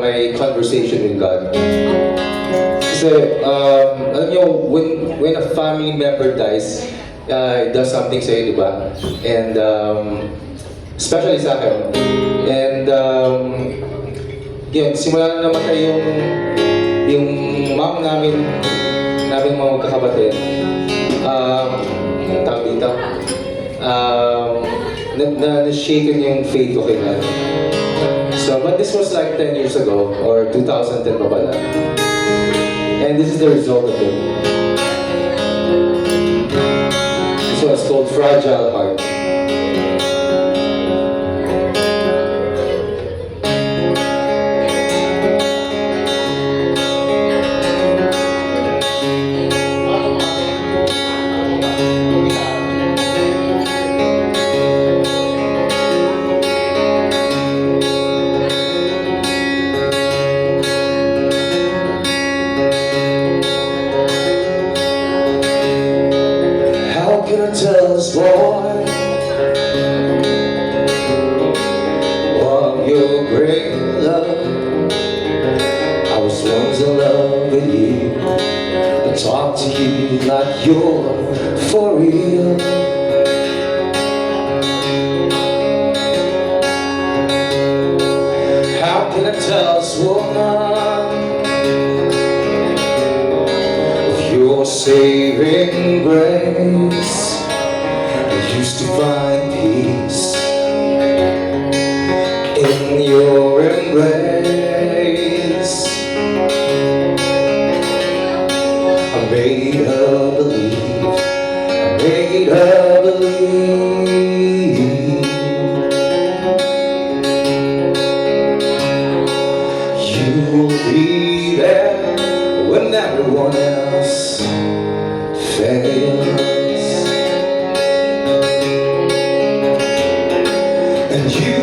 my conversation with God. Kasi, alam niyo, when a family member dies, it does something sa'yo, di ba? And, especially sa akin. And, yun, simula na namatay yung mom namin mga magkakapatid. Tawag dito. Na-shaken yung faith ko kay God. So, but this was like 10 years ago, or 2010 pa pala. And this is the result of it. So it's called Fragile Heart. Tell us, boy, of your great love. I was once in love with you. I talk to you like you're for real. How can I tell us, woman, of your saving grace? Used to find peace in your embrace. I made her believe, I made her believe you'll be there when everyone else fails. And you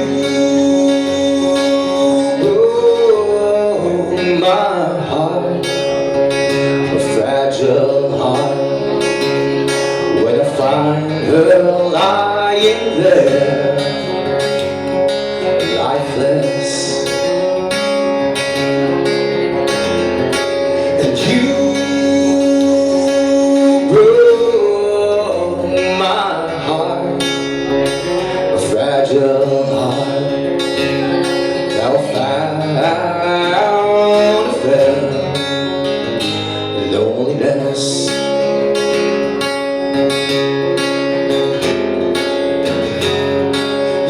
broke my heart, a fragile heart, when I find her lying there, lifeless. And you broke my heart, a fragile heart, thou found fell loneliness.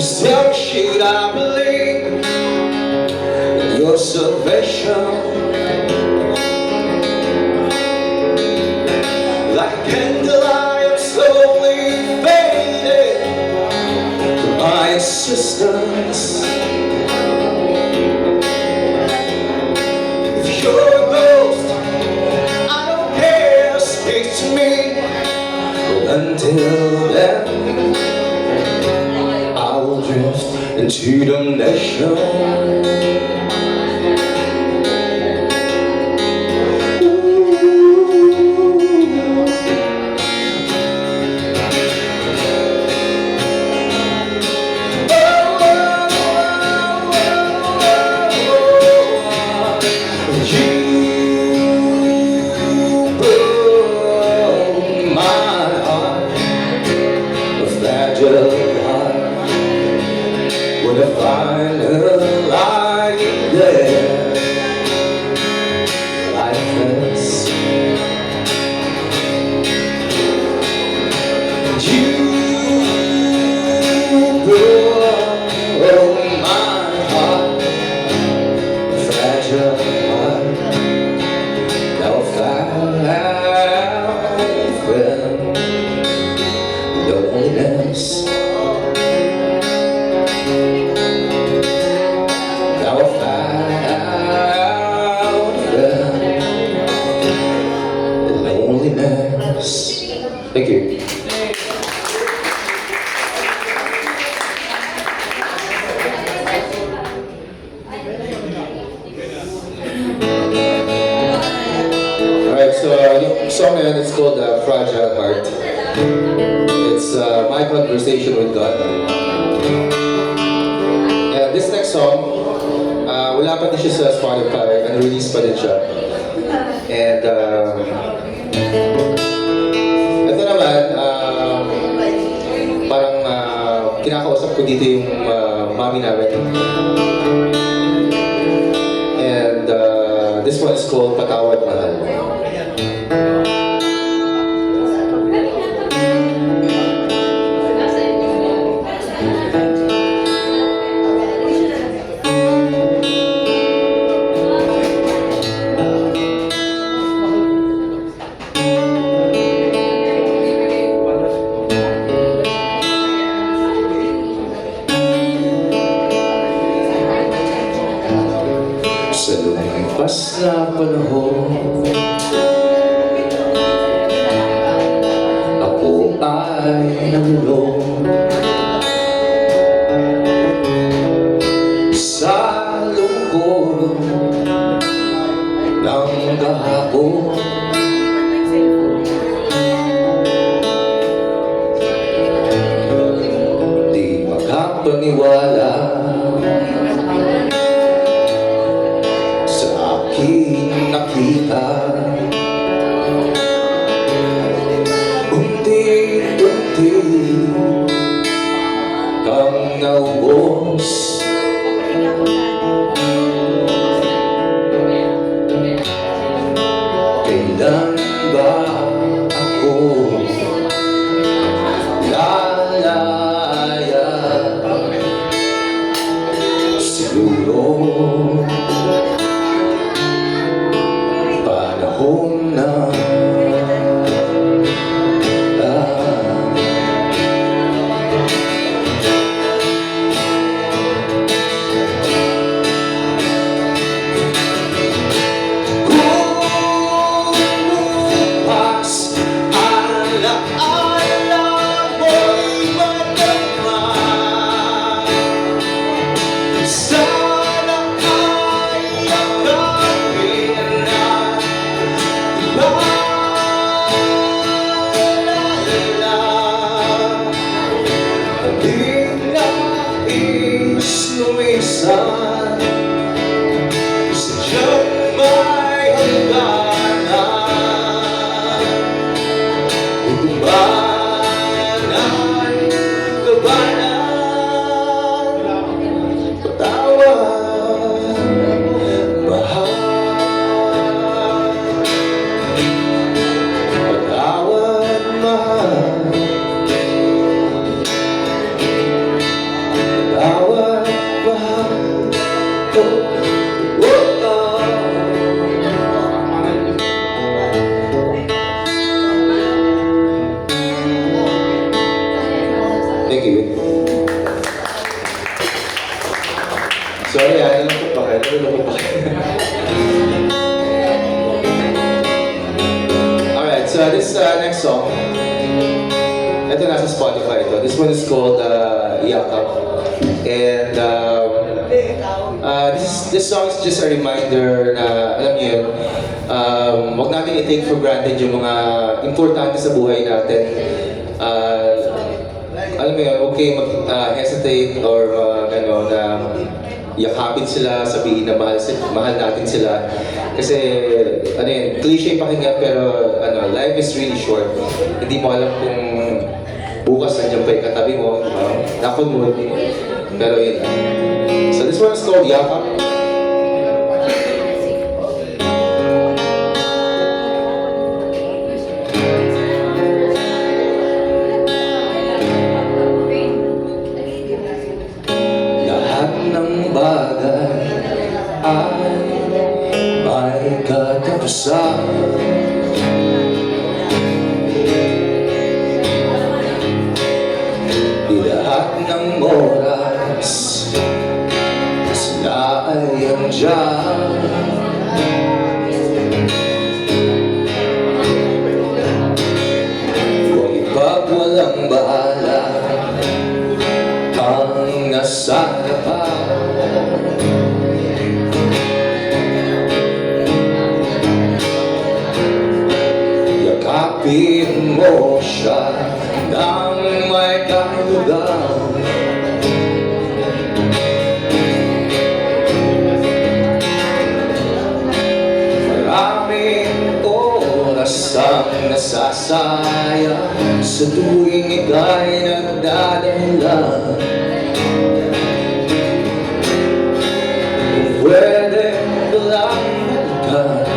Still should I believe in your salvation, like a candle I am slowly fading from my existence. If you're a ghost, I don't care, speak to me. Until then, I will drift into damnation. When I find her lying there, lifeless. You broke my heart, a fragile heart, now found friend, loneliness. Thank you. Alright, so yung song na yan, it's called Fragile Heart. It's my conversation with God. And this next song, wala pa din siya sa Spotify, unreleased pa din siya. And ito naman, parang kinakausap ko dito yung mami namin. And this one is called Patawad Mahal. Sa lumipas na panahon, ako ay nalulong sa lungkot ng kahapon. Di makapaniwala nakita, unti-unti kang naubos. Kailan ba ako lalaya? Siguro panahon na kumupas, alaala mo'y madama. Sana ay yakapin na lumisan, sadyang may hangganan. Ito ba ay labanan? Patawad, mahal. Patawad, mahal. Patawad, mahal. Thank you. Sorry, nalungkot pa kayo. Alright, so this next song, ito nasa Spotify ito. This one is called Yakap. And this song is just a reminder na, alam niyo yun, huwag natin i-take for granted yung mga importante sa buhay natin. Alam mo yun, okay mag-hesitate or ano, na yakapin sila, sabihin na mahal natin sila. Kasi, ano yun, cliche pakinggan pero ano, life is really short. Hindi mo alam kung bukas nandiyan pa yung katabi mo, nakon mo. Pero yun. So this one is called Yakap. Lahat ng bagay ay may katapusan. Lahat ng oras sila ay andyan. Huwag ipagwalang bahala ang nasa harapan. Yakapin mo siya nang may kahulugan. nasasaya sa tuwing ika'y nagdadahilan. Pwede ko lang balikan,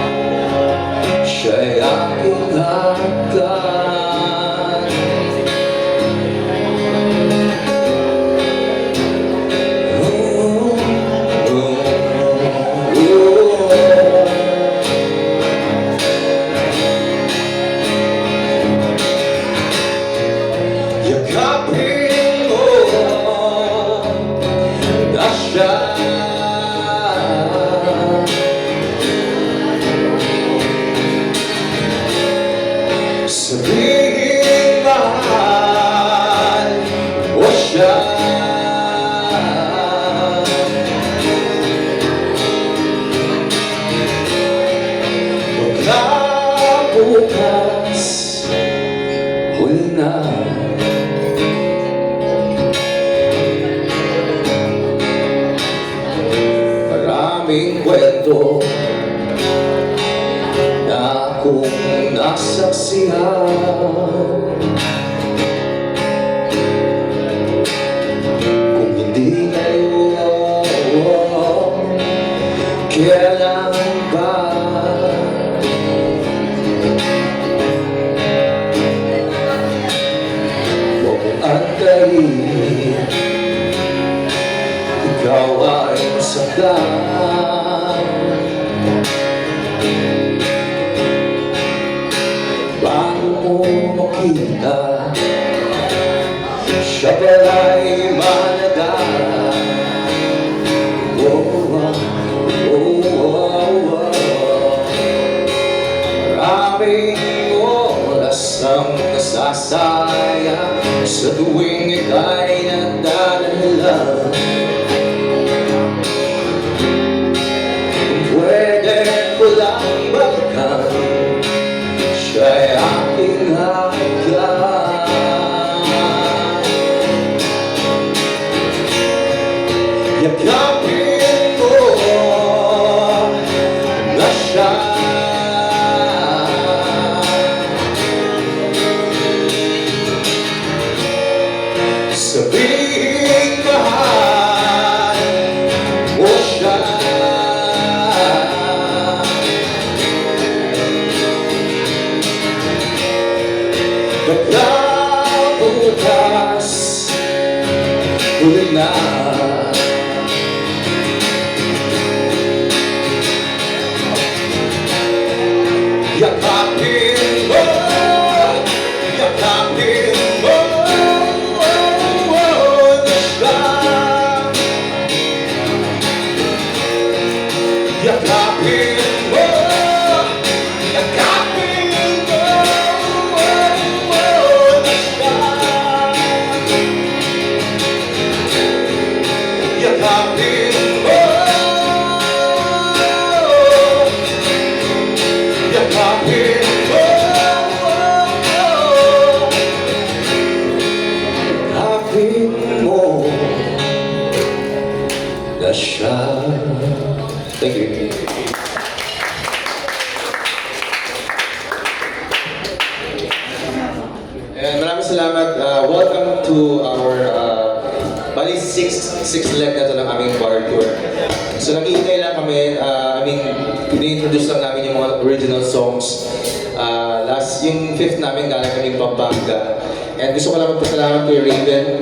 siya'y aking hagkan. Yakapin mo na siya, sabihin mahal mo siya. Baka bukas huli na. Maraming kwento na akong nasaksihan, kung hindi ngayon, kailan ba? Huwag mong antayin, ikaw ay masaktan. Bago mo makita, siya pala'y mahalaga. Maraming oras ang nasasaya sa tuwing ika'y nagdadahilan. Pwede ko lang balikan, siya'y aking hagkan. Yakapin mo na siya, sabihin mahal mo siya. Baka bukas huli na. Yakapin mo, yakapin mo na siya. Yakapin mo, yakapin mo na siya. Yakapin mo, yakapin mo, yakapin mo na siya. Thank you. And maraming salamat. Welcome to our bali six leg na ito ng aming bar tour. So nag-iintay lang kami. Ini-introduce lang namin yung mga original songs. Yung fifth namin galing kaming Pampanga. And gusto ko lang magpasalamat kay Raven.